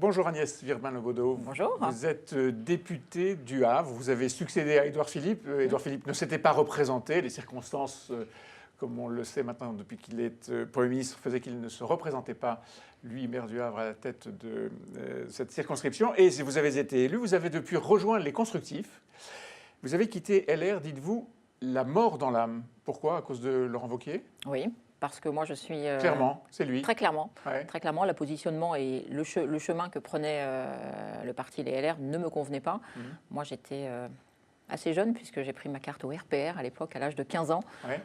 Bonjour Agnès Virbin-Lebaudot. Bonjour. Vous êtes députée du Havre. Vous avez succédé à Édouard Philippe. Édouard Philippe ne s'était pas représenté. Les circonstances, comme on le sait maintenant depuis qu'il est Premier ministre, faisaient qu'il ne se représentait pas, lui, maire du Havre, à la tête de cette circonscription. Et si vous avez été élu, vous avez depuis rejoint les Constructifs. Vous avez quitté LR, dites-vous, la mort dans l'âme. Pourquoi? À cause de Laurent Wauquiez? Oui, parce que moi je suis... Clairement, c'est lui. Très clairement. Ouais. Très clairement, le positionnement et le chemin que prenait le parti Les LR ne me convenait pas. Moi j'étais assez jeune puisque j'ai pris ma carte au RPR à l'époque à l'âge de 15 ans. Ouais.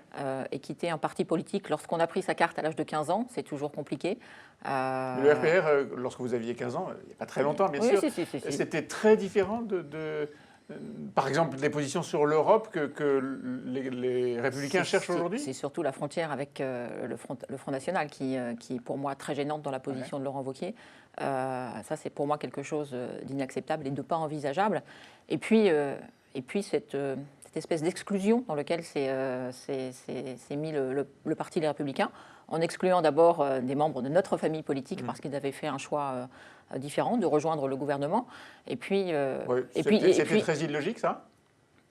Et quitter un parti politique lorsqu'on a pris sa carte à l'âge de 15 ans, c'est toujours compliqué. Mais le RPR, lorsque vous aviez 15 ans, il n'y a pas très longtemps bien sûr, si. c'était très différent par exemple, des positions sur l'Europe que les Républicains cherchent aujourd'hui? C'est surtout la frontière avec le Front National qui est pour moi très gênante dans la position de Laurent Wauquiez. Ça, c'est pour moi quelque chose d'inacceptable et de pas envisageable. Et puis cette espèce d'exclusion dans laquelle s'est mis le Parti Les Républicains, en excluant d'abord des membres de notre famille politique parce qu'ils avaient fait un choix différent de rejoindre le gouvernement. Et puis, c'était très illogique, ça?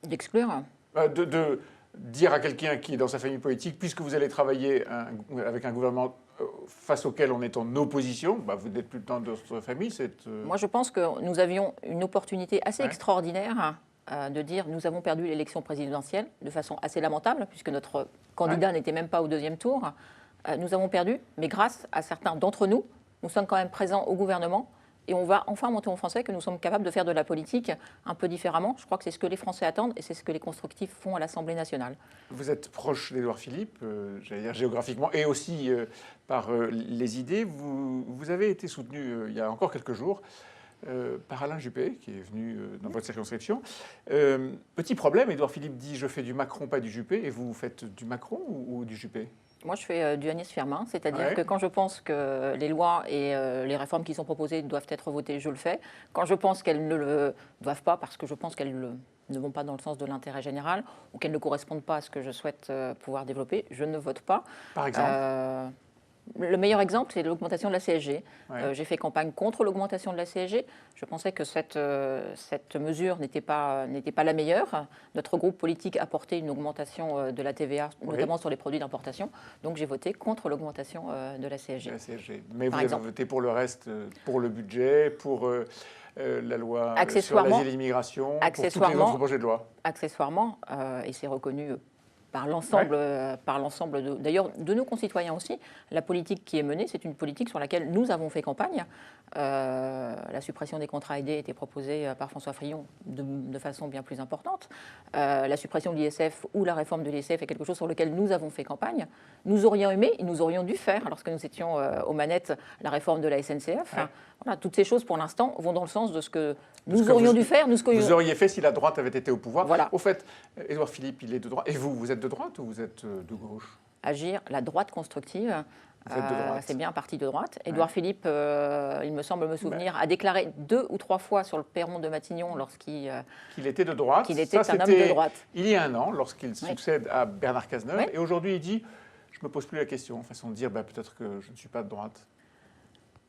D'exclure. De dire à quelqu'un qui est dans sa famille politique, puisque vous allez travailler avec un gouvernement face auquel on est en opposition, vous n'êtes plus dans notre famille. Moi, je pense que nous avions une opportunité assez extraordinaire de dire nous avons perdu l'élection présidentielle de façon assez lamentable, puisque notre candidat n'était même pas au deuxième tour. Nous avons perdu, mais grâce à certains d'entre nous, nous sommes quand même présents au gouvernement et on va enfin montrer aux Français que nous sommes capables de faire de la politique un peu différemment. Je crois que c'est ce que les Français attendent et c'est ce que les constructifs font à l'Assemblée nationale. Vous êtes proche d'Édouard Philippe, j'allais dire géographiquement, et aussi par les idées. Vous avez été soutenu il y a encore quelques jours par Alain Juppé, qui est venu dans votre circonscription. Petit problème, Édouard Philippe dit « je fais du Macron, pas du Juppé », et vous faites du Macron ou du Juppé? Moi, je fais du Agnès Firmin, c'est-à-dire que quand je pense que les lois et les réformes qui sont proposées doivent être votées, je le fais. Quand je pense qu'elles ne le doivent pas, parce que je pense qu'elles ne vont pas dans le sens de l'intérêt général ou qu'elles ne correspondent pas à ce que je souhaite pouvoir développer, je ne vote pas. Par exemple le meilleur exemple, c'est l'augmentation de la CSG. J'ai fait campagne contre l'augmentation de la CSG. Je pensais que cette mesure n'était pas la meilleure. Notre groupe politique a porté une augmentation de la TVA, notamment sur les produits d'importation. Donc j'ai voté contre l'augmentation de la CSG. Mais vous avez voté pour le reste, pour le budget, pour la loi sur l'asile et l'immigration, pour tous les autres projets de loi. Accessoirement, et c'est reconnu par l'ensemble d'ailleurs de nos concitoyens aussi. La politique qui est menée, c'est une politique sur laquelle nous avons fait campagne. La suppression des contrats aidés était proposée par François Fillon de façon bien plus importante. La suppression de l'ISF ou la réforme de l'ISF est quelque chose sur lequel nous avons fait campagne. Nous aurions aimé et nous aurions dû faire, lorsque nous étions aux manettes, la réforme de la SNCF. Voilà, toutes ces choses, pour l'instant, vont dans le sens de ce que nous aurions dû faire. Vous auriez fait si la droite avait été au pouvoir. Voilà. Au fait, Édouard Philippe, il est de droite. Et vous êtes de droite ou vous êtes de gauche? Agir, la droite constructive, c'est bien un parti de droite. Édouard Philippe, il me semble me souvenir, a déclaré 2 ou 3 fois sur le perron de Matignon lorsqu'il était de droite. Qu'il était un homme de droite. Il y a un an, lorsqu'il succède à Bernard Cazeneuve. Et aujourd'hui, il dit « je ne me pose plus la question », façon de dire peut-être que je ne suis pas de droite.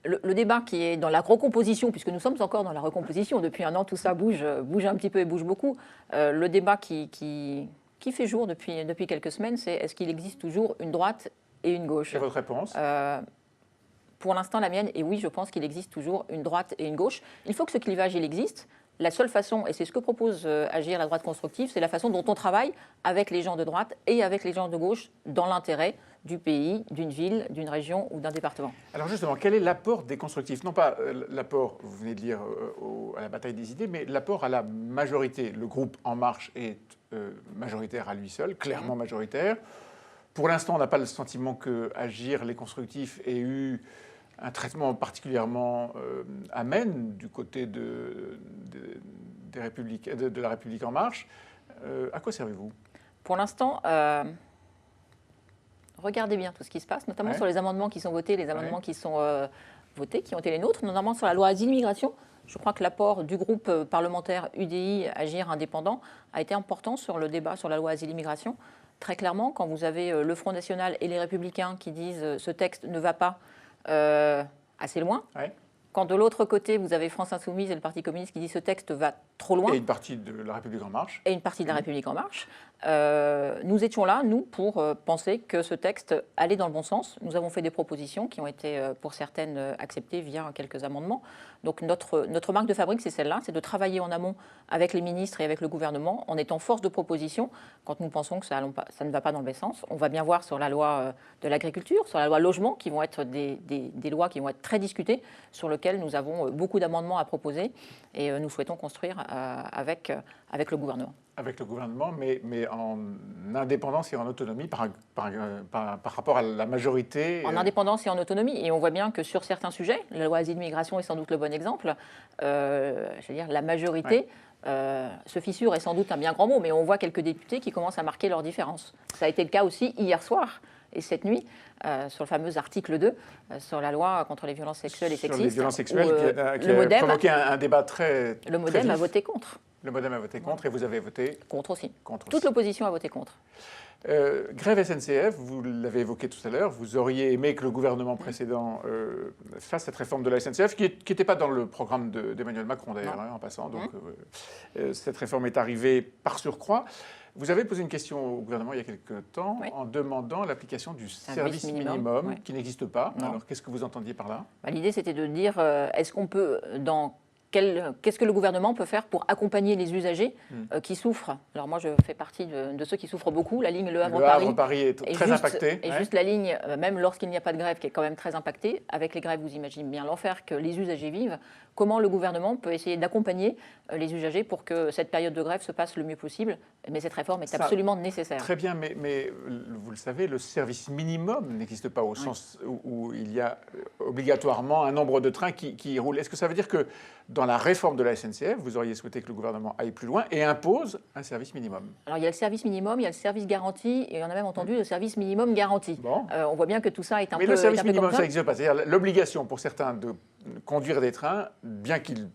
Le débat qui est dans la recomposition, puisque nous sommes encore dans la recomposition, depuis un an tout ça bouge un petit peu et bouge beaucoup, le débat qui fait jour depuis quelques semaines, c'est est-ce qu'il existe toujours une droite et une gauche? Et votre réponse? Pour l'instant, la mienne est oui, je pense qu'il existe toujours une droite et une gauche. Il faut que ce clivage, il existe. La seule façon, et c'est ce que propose Agir la droite constructive, c'est la façon dont on travaille avec les gens de droite et avec les gens de gauche dans l'intérêt du pays, d'une ville, d'une région ou d'un département. Alors justement, quel est l'apport des constructifs? Non pas l'apport, vous venez de lire, à la bataille des idées, mais l'apport à la majorité. Le groupe En Marche est majoritaire à lui seul, clairement majoritaire. Pour l'instant, on n'a pas le sentiment que Agir les constructifs ait eu un traitement particulièrement amène du côté de la République En Marche. À quoi servez-vous? Pour l'instant, regardez bien tout ce qui se passe, notamment sur les amendements qui sont votés, les amendements qui sont votés, qui ont été les nôtres, notamment sur la loi Asile-Immigration. Je crois que l'apport du groupe parlementaire UDI Agir Indépendant a été important sur le débat sur la loi Asile-Immigration. Très clairement, quand vous avez le Front National et les Républicains qui disent ce texte ne va pas assez loin, quand de l'autre côté, vous avez France Insoumise et le Parti communiste qui dit ce texte va trop loin. Et une partie de La République En Marche. Et une partie de La République En Marche. Nous étions là, nous, pour penser que ce texte allait dans le bon sens. Nous avons fait des propositions qui ont été, pour certaines, acceptées via quelques amendements. Donc notre marque de fabrique, c'est celle-là, c'est de travailler en amont avec les ministres et avec le gouvernement en étant force de proposition quand nous pensons que ça ne va pas dans le bon sens. On va bien voir sur la loi de l'agriculture, sur la loi logement, qui vont être des lois qui vont être très discutées, sur lesquelles nous avons beaucoup d'amendements à proposer et nous souhaitons construire avec le gouvernement. Avec le gouvernement, mais en indépendance et en autonomie par rapport à la majorité. En indépendance et en autonomie. Et on voit bien que sur certains sujets, la loi asile-migration est sans doute le bon exemple, je veux dire, la majorité se fissure est sans doute un bien grand mot, mais on voit quelques députés qui commencent à marquer leurs différences. Ça a été le cas aussi hier soir et cette nuit, sur le fameux article 2, sur la loi contre les violences sexuelles et sexistes. Sur les violences sexuelles qui a provoqué un débat très Le MoDem a voté contre. Le MoDem a voté contre et vous avez voté contre aussi. Contre Toute l'opposition a voté contre. Grève SNCF, vous l'avez évoqué tout à l'heure, vous auriez aimé que le gouvernement précédent fasse cette réforme de la SNCF, qui n'était pas dans le programme d'Emmanuel Macron d'ailleurs, en passant. Donc cette réforme est arrivée par surcroît. Vous avez posé une question au gouvernement il y a quelques temps en demandant l'application du service minimum qui n'existe pas. Non. Alors qu'est-ce que vous entendiez par là ? L'idée c'était de dire est-ce qu'on peut qu'est-ce que le gouvernement peut faire pour accompagner les usagers qui souffrent? Alors moi, je fais partie de ceux qui souffrent beaucoup. La ligne Le Havre-Paris est très impactée. Et juste la ligne, même lorsqu'il n'y a pas de grève, qui est quand même très impactée. Avec les grèves, vous imaginez bien l'enfer que les usagers vivent. Comment le gouvernement peut essayer d'accompagner les usagers pour que cette période de grève se passe le mieux possible? Mais cette réforme est absolument nécessaire. Très bien, mais vous le savez, le service minimum n'existe pas au sens où il y a obligatoirement un nombre de trains qui roulent. Est-ce que ça veut dire que dans la réforme de la SNCF, vous auriez souhaité que le gouvernement aille plus loin et impose un service minimum? Alors il y a le service minimum, il y a le service garanti, et on a même entendu le service minimum garanti. Bon. On voit bien que tout ça est un peu... Mais le service minimum, ça n'existe pas. C'est-à-dire l'obligation pour certains de conduire des trains, bien qu'ils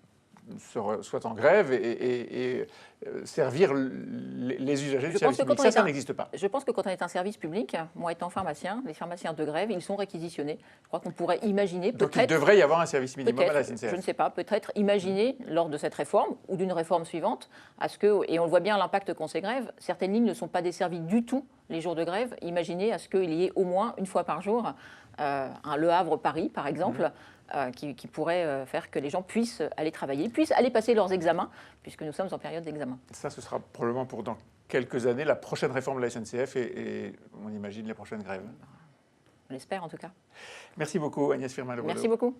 soient en grève et servir les usagers du service public. Ça n'existe pas. Je pense que quand on est un service public, moi étant pharmacien, les pharmaciens de grève, ils sont réquisitionnés. Je crois qu'on pourrait imaginer peut-être... Donc il devrait y avoir un service minimum à la SNCF. Je ne sais pas, peut-être imaginer lors de cette réforme ou d'une réforme suivante, et on le voit bien l'impact qu'ont ces grèves, certaines lignes ne sont pas desservies du tout les jours de grève. Imaginez à ce qu'il y ait au moins une fois par jour un Le Havre-Paris, par exemple, qui pourrait faire que les gens puissent aller travailler, puissent aller passer leurs examens, puisque nous sommes en période d'examen. Ça, ce sera probablement pour dans quelques années la prochaine réforme de la SNCF et on imagine les prochaines grèves. On l'espère en tout cas. Merci beaucoup Agnès Firmin-Le Bourdeau. Merci beaucoup.